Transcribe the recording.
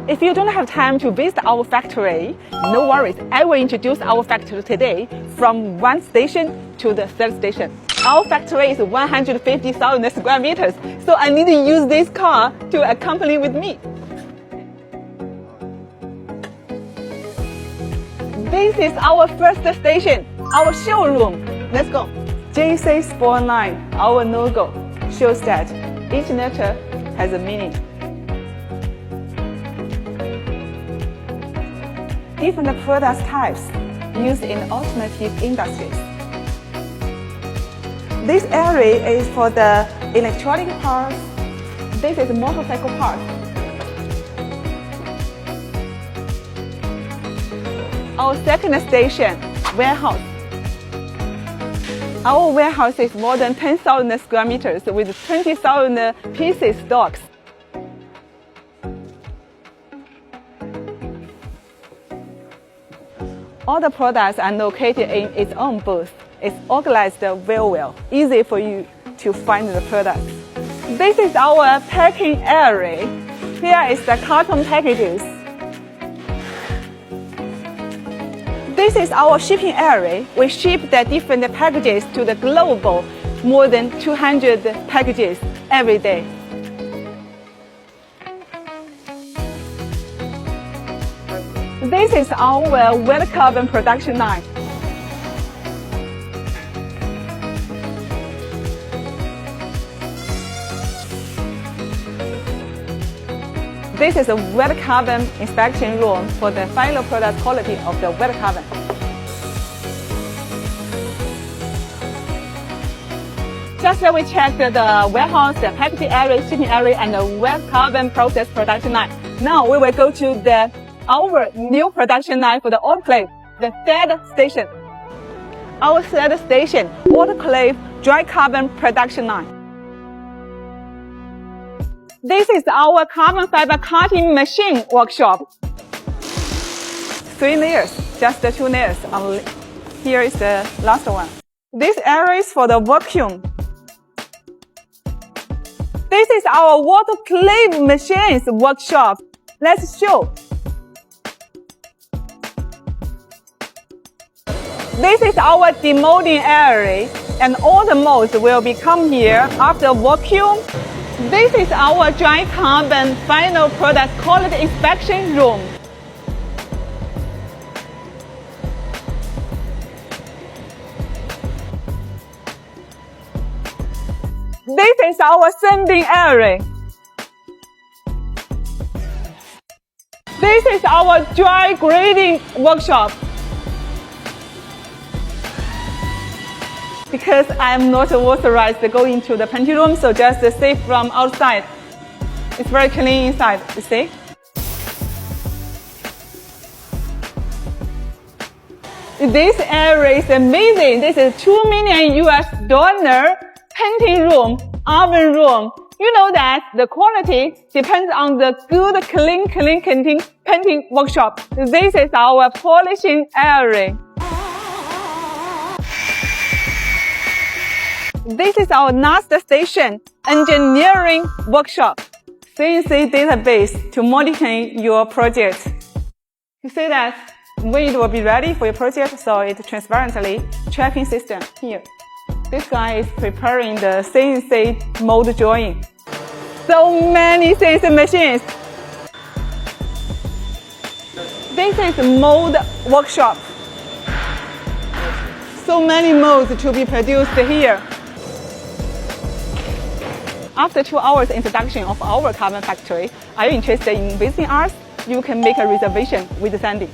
If you don't have time to visit our factory, no worries. I will introduce our factory today from one station to the third station. Our factory is 150,000 square meters, so I need to use this car to accompany with me. This is our first station, our showroom. Let's go. J649, our logo, shows that each letter has a meaning. Different product types used in automotive industries. This area is for the electronic parts. This is motorcycle parts. Our second station, warehouse. Our warehouse is more than 10,000 square meters with 20,000 pieces stocks. All the products are located in its own booth. It's organized very well, easy for you to find the products. This is our packing area. Here is the carton packages. This is our shipping area. We ship the different packages to the global, more than 200 packages every day. This is our wet carbon production line. This is a wet carbon inspection room for the final product quality of the wet carbon. Just we checked the warehouse, the packaging area, shipping area, and the wet carbon process production line. Now we will go to our new production line for the autoclave, the third station. Our third station, autoclave dry carbon production line. This is our carbon fiber cutting machine workshop. 3 layers, just 2 layers. Here is the last one. This area is for the vacuum. This is our autoclave machines workshop. Let's show. This is our demolding area, and all the molds will become here after vacuum. This is our dry carbon final product quality inspection room. This is our sanding area. This is our dry grading workshop. Because I am not authorized to go into the pantry room, so just see from outside. It's very clean inside, you see? This area is amazing. This is $2 million painting room, oven room. You know that the quality depends on the good, clean painting workshop. This is our polishing area. This is our last station, engineering workshop. CNC database to monitor your project. You see that when it will be ready for your project, so it's transparently tracking system here. This guy is preparing the CNC mold drawing. So many CNC machines. This is mold workshop. So many molds to be produced here. After 2 hours introduction of our carbon factory, are you interested in visiting us? You can make a reservation with Sandy.